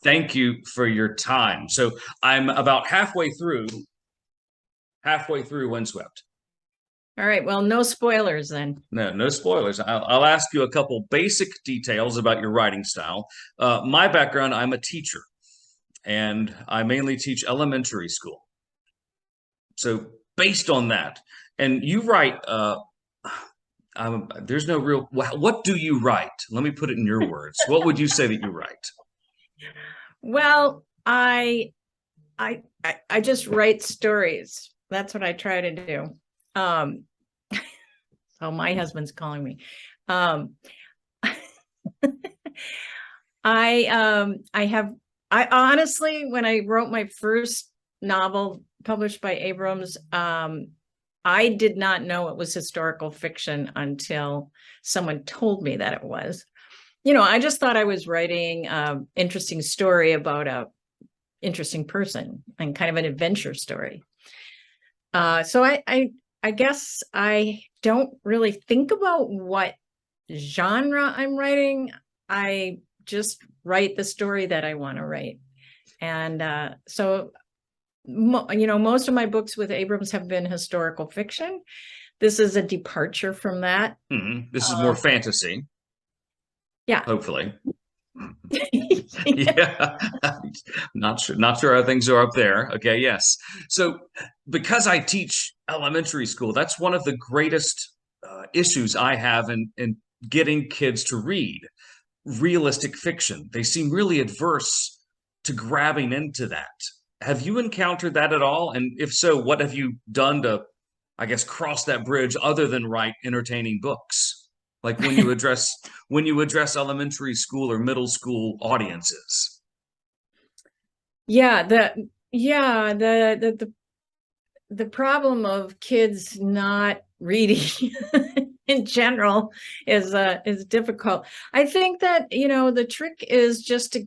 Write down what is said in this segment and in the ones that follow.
Thank you for your time. So I'm about halfway through Windswept. All right. Well, no spoilers then. No spoilers. I'll ask you a couple basic details about your writing style. My background, I'm a teacher, and I mainly teach elementary school. So based on that, and you write, there's no real, what do you write? Let me put it in your words. What would you say that you write? Well, I just write stories. That's what I try to do. So my husband's calling me. Um, I honestly, when I wrote my first novel published by Abrams, I did not know it was historical fiction until someone told me that it was. I just thought I was writing an interesting story about a interesting person and kind of an adventure story. So I guess I don't really think about what genre I'm writing. I just write the story that I want to write. And so, most of my books with Abrams have been historical fiction. This is a departure from that. This is more fantasy. Yeah. Hopefully. Yeah. Not sure how things are up there. Okay, yes. So because I teach elementary school, that's one of the greatest issues I have in getting kids to read realistic fiction. They seem really adverse to grabbing into that. Have you encountered that at all? And if so, what have you done to, I guess, cross that bridge other than write entertaining books? Like when you address elementary school or middle school audiences. Yeah, the problem of kids not reading in general is difficult. I think that the trick is just to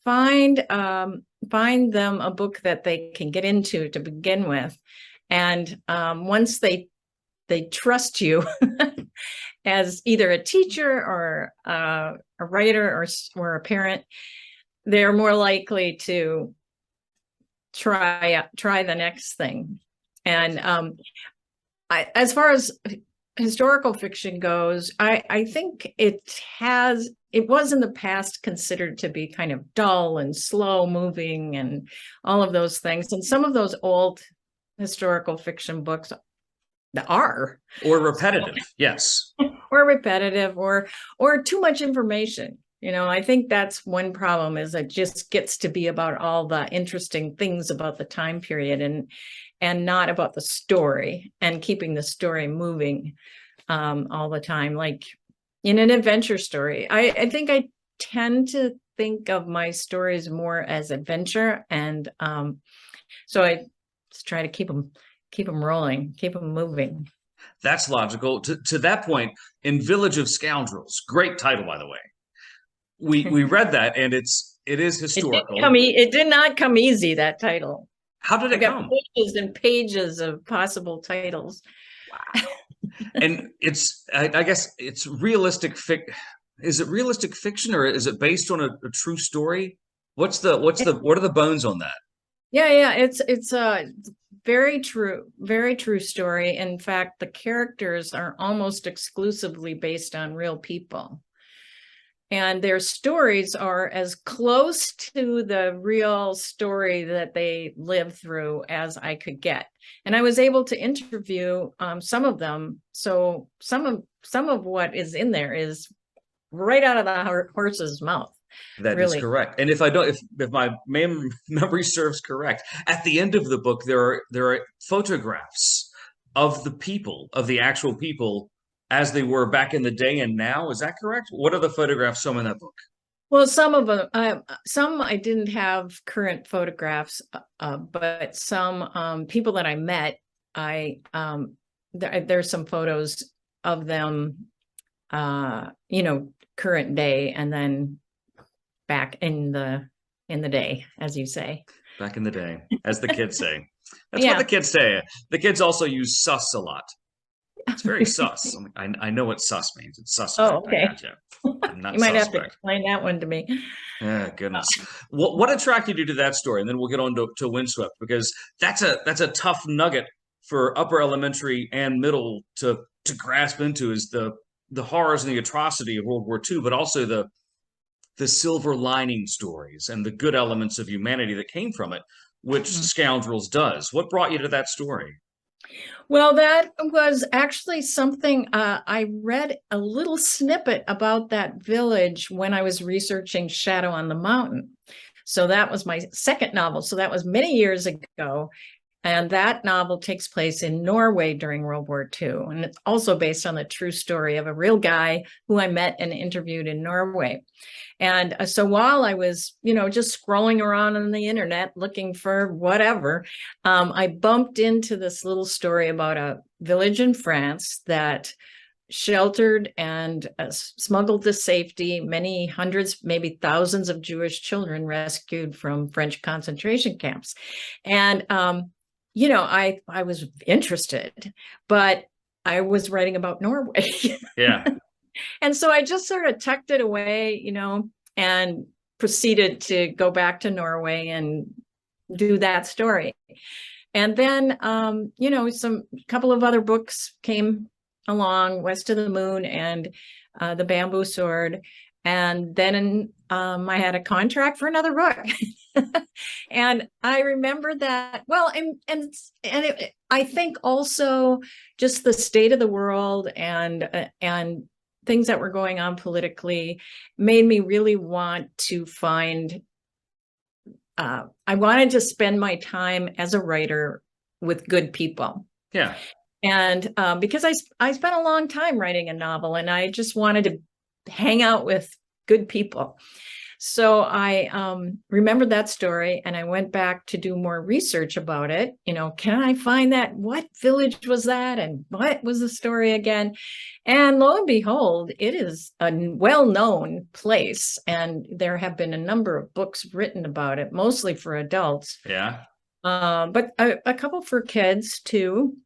find them a book that they can get into to begin with, and once they trust you as either a teacher or a writer or a parent, they're more likely to try the next thing. And as far as historical fiction goes, I think it was in the past considered to be kind of dull and slow moving and all of those things. And some of those old historical fiction books are or repetitive. Yes. Or repetitive or too much information. I think that's one problem, is it just gets to be about all the interesting things about the time period and not about the story and keeping the story moving all the time. Like in an adventure story, I think I tend to think of my stories more as adventure. And so I just try to keep them rolling, keep them moving. That's logical. To that point, in Village of Scoundrels, great title, by the way. We read that, and it is historical. It did not come easy, that title. How did it come? Pages and pages of possible titles. Wow. And I guess it's realistic is it realistic fiction, or is it based on a true story? What are the bones on that? Yeah, it's a very true story. In fact, the characters are almost exclusively based on real people. And their stories are as close to the real story that they lived through as I could get. And I was able to interview some of them. So some of what is in there is right out of the horse's mouth. That really is correct. And if my memory serves correct, at the end of the book, there are photographs of the actual people as they were back in the day and now. Is that correct? What are the photographs shown in that book? Well, some of them, some I didn't have current photographs, but some people that I met, there's some photos of them, current day, and then back in the day, as you say. Back in the day, as the kids say. That's what the kids say. The kids also use sus a lot. It's very sus. I know what sus means. It's Oh, suspect. I okay. got you. I'm You not might have to suspect. explain that one to me. Yeah, goodness. What attracted you to that story? And then we'll get on to Windswept, because that's a tough nugget for upper elementary and middle to grasp into, is the horrors and the atrocity of World War II, but also the silver lining stories and the good elements of humanity that came from it, which Mhm. Scoundrels does. What brought you to that story? Well, that was actually something I read a little snippet about that village when I was researching Shadow on the Mountain. So that was my second novel. So that was many years ago. And that novel takes place in Norway during World War II. And it's also based on the true story of a real guy who I met and interviewed in Norway. And so while I was, just scrolling around on the internet looking for whatever, I bumped into this little story about a village in France that sheltered and smuggled to safety many hundreds, maybe thousands of Jewish children rescued from French concentration camps. And, I was interested, but I was writing about Norway. Yeah. And so I just sort of tucked it away, and proceeded to go back to Norway and do that story. And then, some couple of other books came along, West of the Moon and The Bamboo Sword. And then I had a contract for another book. And I remember that, well, I think also just the state of the world and things that were going on politically made me really want to find I wanted to spend my time as a writer with good people. Yeah. And because I spent a long time writing a novel, and I just wanted to hang out with good people. So I remembered that story, and I went back to do more research about it. Can I find that? What village was that? And what was the story again? And lo and behold, it is a well-known place. And there have been a number of books written about it, mostly for adults, Yeah. but a couple for kids too.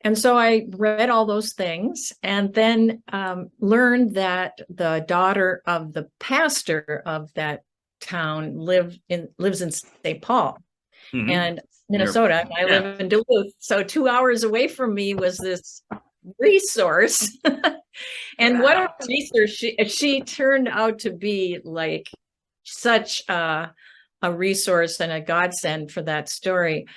And so I read all those things, and then learned that the daughter of the pastor of that town lives in St. Paul Hmm. and Minnesota. I Yeah. live in Duluth, so 2 hours away from me was this resource. And what a Wow. resource she turned out to be, like such a resource and a godsend for that story,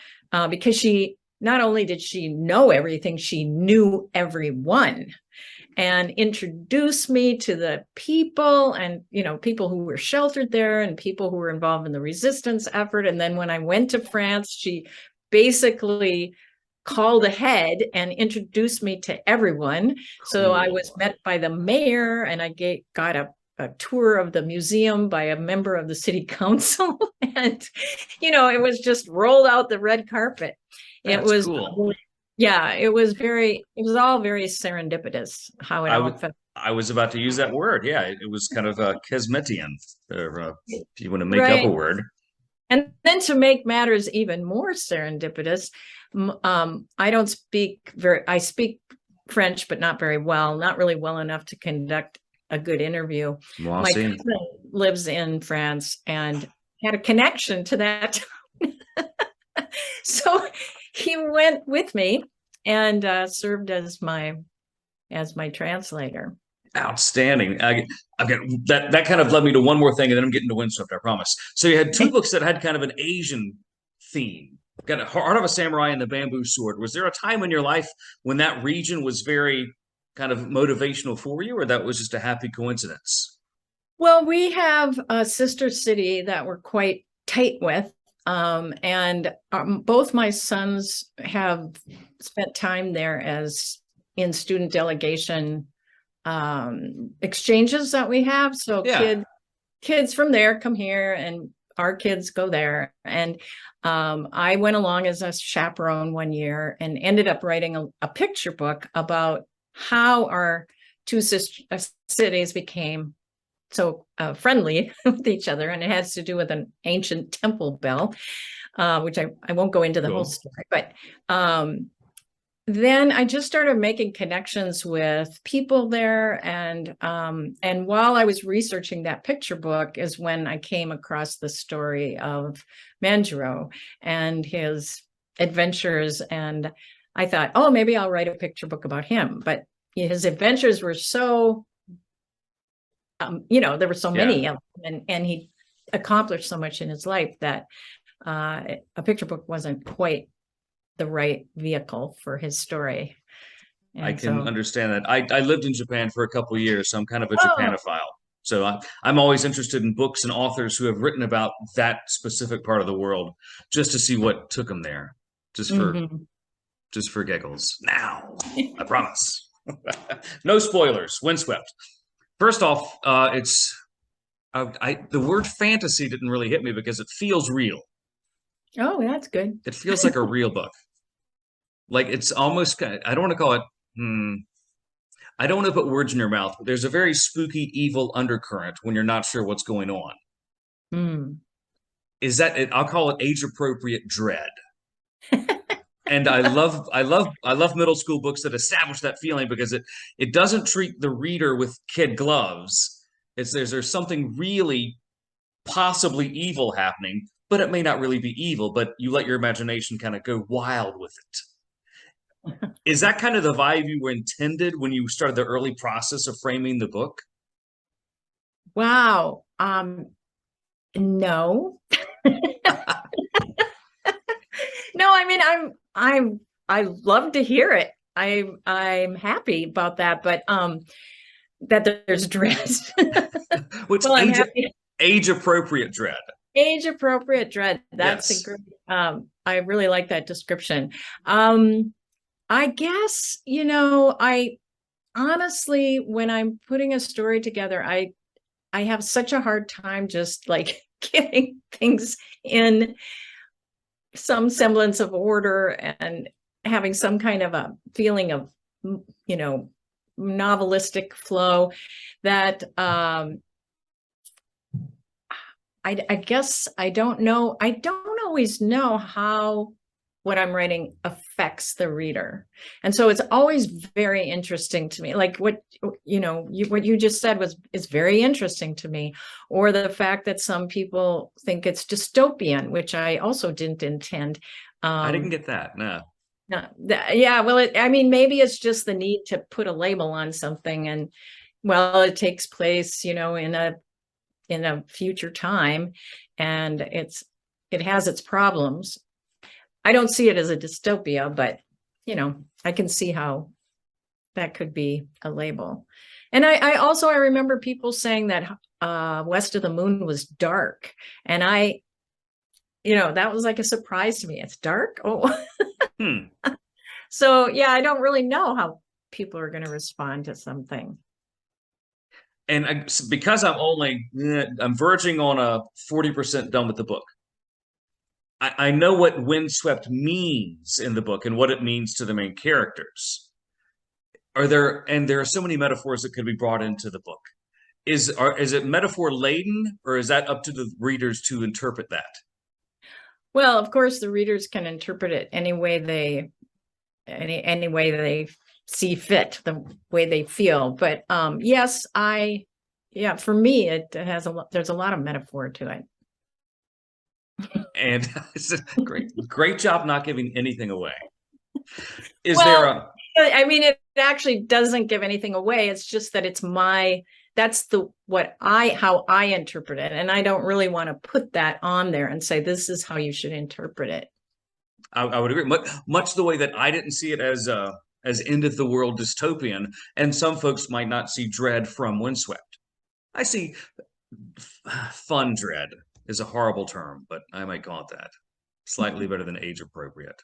because she not only did she know everything, she knew everyone and introduced me to the people and, people who were sheltered there and people who were involved in the resistance effort. And then when I went to France, she basically called ahead and introduced me to everyone. So I was Cool. met by the mayor, and I got a tour of the museum by a member of the city council. And, it was just rolled out the red carpet. It That's was, cool. yeah, it was all very serendipitous how it I all would. felt. I was about to use that word. Yeah, it was kind of Kismetian, or if you want to make up a Right. word. And then to make matters even more serendipitous, I speak French, but not very well, not really well enough to conduct a good interview. Moi My aussi. cousin lives in France and had a connection to that. So he went with me and served as my translator. Outstanding. Okay, that kind of led me to one more thing, and then I'm getting to Windswept, I promise. So you had two books that had kind of an Asian theme. Got a Heart of a Samurai and the Bamboo Sword. Was there a time in your life when that region was very kind of motivational for you, or that was just a happy coincidence? Well, we have a sister city that we're quite tight with. And both my sons have spent time there as in student delegation exchanges that we have. So Yeah. kids from there come here, and our kids go there. And I went along as a chaperone one year and ended up writing a picture book about how our two cities became so friendly with each other. And it has to do with an ancient temple bell, which I won't go into the whole Cool. story, but um, then I just started making connections with people there, and while I was researching that picture book is when I came across the story of Manjaro and his adventures, and I thought, oh, maybe I'll write a picture book about him. But his adventures were so, there were so many of them, and he accomplished so much in his life that a picture book wasn't quite the right vehicle for his story. I And can so, understand that. I lived in Japan for a couple of years, so I'm kind of a oh, Japanophile. So I'm always interested in books and authors who have written about that specific part of the world, just to see what took them there, just for mhm. just for giggles. Now, I promise. No spoilers. Windswept. First off, it's the word fantasy didn't really hit me because it feels real. Oh, that's good. It feels like a real book. Like it's almost I don't want to call it. I don't want to put words in your mouth, but there's a very spooky, evil undercurrent when you're not sure what's going on. Mm. Is that it? I'll call it age-appropriate dread. And I love middle school books that establish that feeling because it doesn't treat the reader with kid gloves. There's something really possibly evil happening, but it may not really be evil, but you let your imagination kind of go wild with it. Is that kind of the vibe you were intended when you started the early process of framing the book? Wow. No. No, I mean, I love to hear it. I'm happy about that, but that there's dread. Which Well, I'm happy. age appropriate dread. Age appropriate dread. That's a Yes. great, I really like that description. I guess, I honestly, when I'm putting a story together, I have such a hard time just like getting things in some semblance of order and having some kind of a feeling of, you know, novelistic flow that I guess I don't know. I don't always know how what I'm writing affects the reader. And so it's always very interesting to me. Like what what you just said is very interesting to me. Or the fact that some people think it's dystopian, which I also didn't intend. I didn't Um get that. No. no, yeah, well, I mean, maybe it's just the need to put a label on something, and well, it takes place, in a future time, and it has its problems. I don't see it as a dystopia, but I can see how that could be a label. And I remember people saying that West of the Moon was dark, and that was like a surprise to me. It's dark. Oh. Hmm. So yeah, I don't really know how people are going to respond to something. And because I'm verging on a 40% done with the book. I know what windswept means in the book and what it means to the main characters. There are so many metaphors that could be brought into the book. Is it metaphor laden, or is that up to the readers to interpret that? Well, of course, the readers can interpret it any way they see fit, the way they feel. But yes, yeah, for me, there's a lot of metaphor to it. And it's a great job not giving anything away. Is there Well, a I mean, it actually doesn't give anything away. It's just that that's how I interpret it. And I don't really want to put that on there and say, this is how you should interpret it. I would agree. Much the way that I didn't see it as end of the world dystopian, and some folks might not see dread from Windswept. I see fun dread is a horrible term, but I might call it that. Slightly better than age appropriate.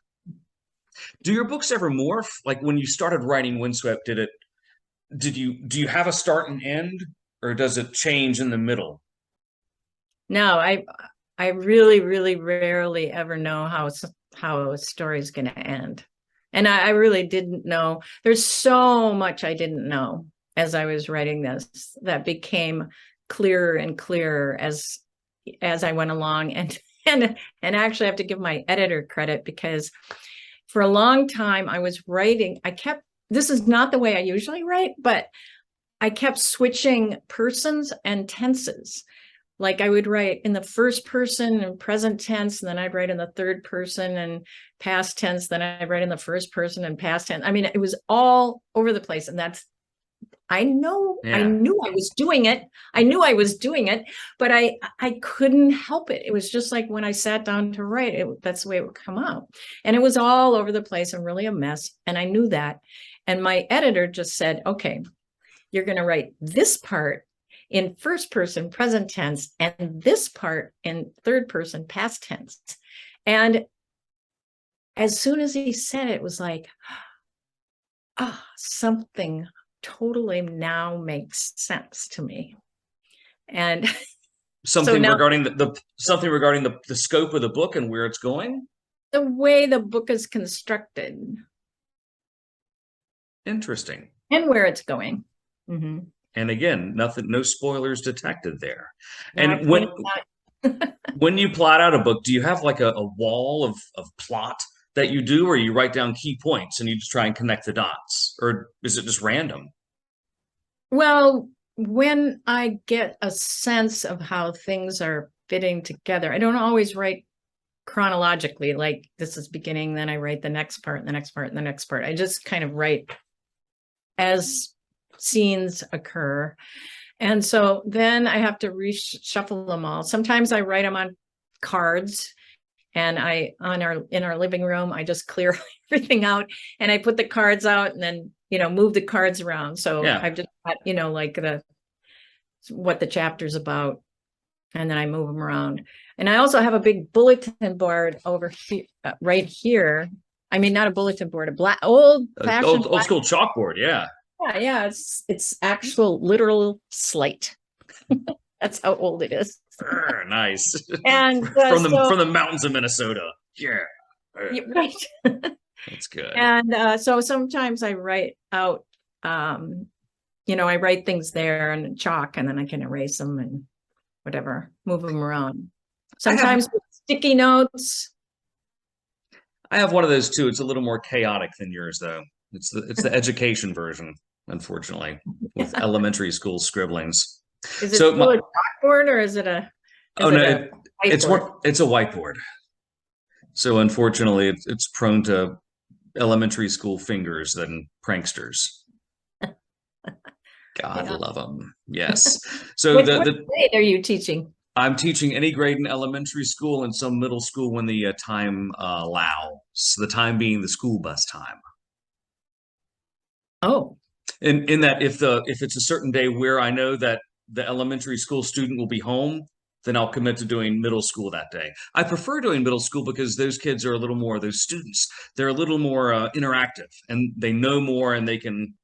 Do your books ever morph? Like when you started writing Windswept, do you have a start and end, or does it change in the middle? No, I really, really rarely ever know how a story is going to end. And I really didn't know. There's so much I didn't know as I was writing this that became clearer and clearer as I went along. And actually I have to give my editor credit, because for a long time, I was writing. This is not the way I usually write, but I kept switching persons and tenses. Like I would write in the first person and present tense, and then I'd write in the third person and past tense, then I'd write in the first person and past tense. I mean, it was all over the place. And I knew I was doing it. I knew I was doing it, but I couldn't help it. It was just like when I sat down to write, that's the way it would come out. And it was all over the place and really a mess. And I knew that. And my editor just said, okay, you're going to write this part in first person present tense and this part in third person past tense. And as soon as he said it, it was like, something totally now makes sense to me. And something regarding something regarding the scope of the book and where it's going, the way the book is constructed. Interesting. And where it's going. Mm-hmm. And again, no spoilers detected there. No, and when you plot out a book, do you have like a wall of plot that you do, or you write down key points and you just try and connect the dots, or is it just random? Well, when I get a sense of how things are fitting together, I don't always write chronologically, like this is beginning, then I write the next part and the next part and the next part. I just kind of write as scenes occur. And so then I have to reshuffle them all. Sometimes I write them on cards, and in our living room, I just clear everything out and I put the cards out and then, move the cards around. So I've just got, like what the chapter's about, and then I move them around. And I also have a big bulletin board over here, right here. I mean, not a bulletin board, a black old school chalkboard. Yeah. Yeah, it's actual literal slate. That's how old it is. Nice. And from the mountains of Minnesota. Yeah. Right. That's good. And so sometimes I write out, I write things there and chalk, and then I can erase them and whatever, move them around. Sometimes with sticky notes. I have one of those too. It's a little more chaotic than yours, though. It's the education version, unfortunately, with elementary school scribblings. Is it still a chalkboard, or is it a? It's a whiteboard. So unfortunately, it's prone to elementary school fingers than pranksters. God love them. Yes. So what grade are you teaching? I'm teaching any grade in elementary school and some middle school when the time allows. The time being the school bus time. Oh. In that if it's a certain day where I know that the elementary school student will be home, then I'll commit to doing middle school that day. I prefer doing middle school because those kids are those students, they're a little more interactive, and they know more, and they can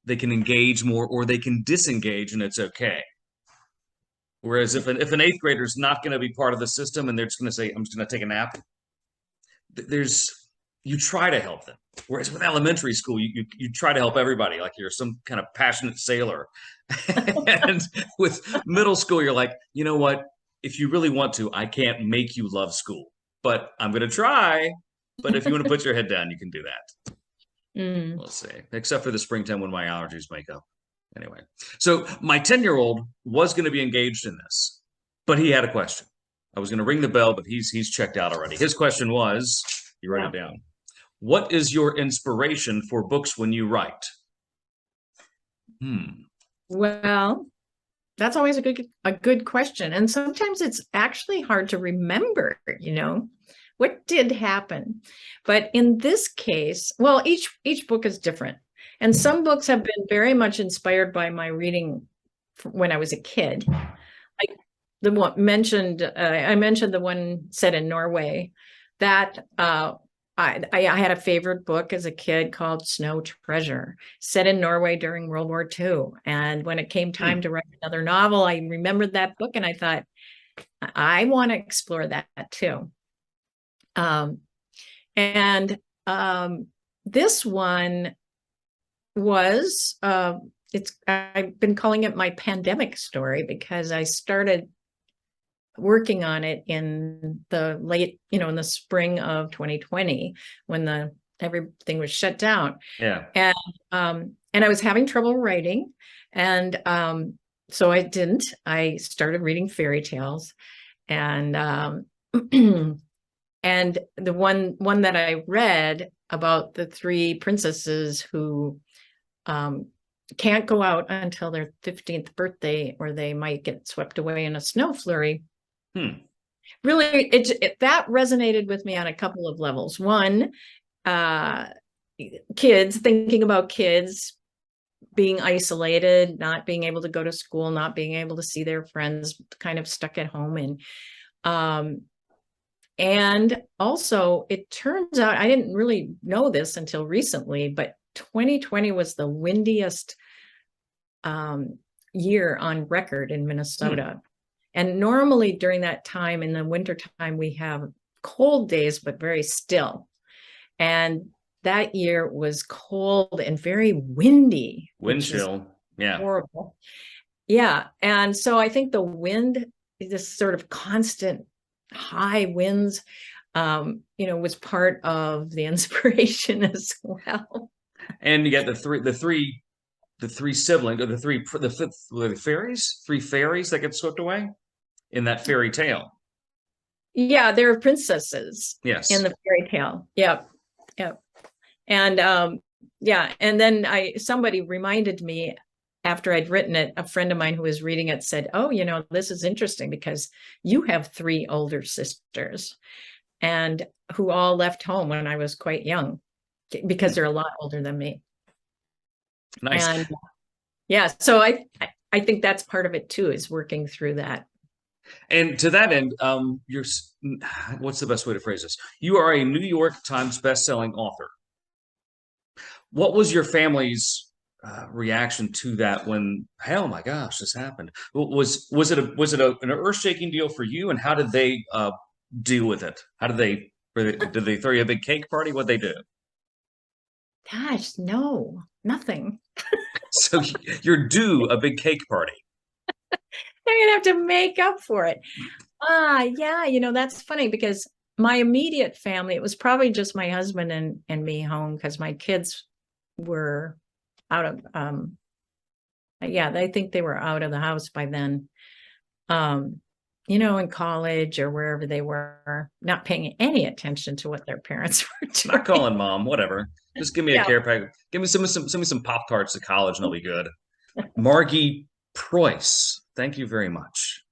engage more, or they can disengage, and it's okay. Whereas if an eighth grader is not going to be part of the system and they're just going to say, I'm just going to take a nap, you try to help them. Whereas with elementary school, you try to help everybody, like you're some kind of passionate sailor. And with middle school, you're like, you know what? If you really want to, I can't make you love school, but I'm going to try. But if you want to put your head down, you can do that. We'll see. Except for the springtime when my allergies make up. Anyway, so my 10-year-old was going to be engaged in this, but he had a question. I was going to ring the bell, but he's checked out already. His question was, you write it down. What is your inspiration for books when you write? Well, that's always a good question. And sometimes it's actually hard to remember, what did happen. But in this case, well, each book is different. And some books have been very much inspired by my reading when I was a kid. Like the one I mentioned the one set in Norway. That I had a favorite book as a kid called Snow Treasure, set in Norway during World War II. And when it came time to write another novel, I remembered that book and I thought, I want to explore that too. This one was, I've been calling it my pandemic story because I started working on it in the late, in the spring of 2020 when everything was shut down. Yeah. And I was having trouble writing. And so I started reading fairy tales. And and the one that I read about the three princesses who can't go out until their 15th birthday, or they might get swept away in a snow flurry. Really, that resonated with me on a couple of levels. One, thinking about kids being isolated, not being able to go to school, not being able to see their friends, kind of stuck at home. And also, it turns out, I didn't really know this until recently, but 2020 was the windiest year on record in Minnesota. And normally during that time, in the wintertime, we have cold days, but very still. And that year was cold and very windy. Wind chill. Yeah. Horrible. Yeah. And so I think the wind, this sort of constant high winds, was part of the inspiration as well. And you got the three siblings, or the fairies, three fairies that get swept away in that fairy tale. Yeah, they're princesses. Yes. In the fairy tale. Yep. And and then somebody reminded me after I'd written it, a friend of mine who was reading it said, "Oh, this is interesting because you have three older sisters, and who all left home when I was quite young, because they're a lot older than me." Nice. And yeah, so I think that's part of it too, is working through that. And to that end, what's the best way to phrase this? You are a New York Times best-selling author. What was your family's reaction to that when, oh my gosh, this happened? Was it an earth-shaking deal for you, and how did they deal with it? Did they throw you a big cake party? What'd they do? Gosh, no, nothing. So you're due a big cake party. I'm gonna have to make up for it. Yeah, that's funny because my immediate family, it was probably just my husband and me home, because my kids were out of I think they were out of the house by then. In college or wherever they were, not paying any attention to what their parents were doing. Not calling mom, whatever. Just give me a care package. Give me some Pop-Tarts to college and I'll be good. Margi Preus, thank you very much.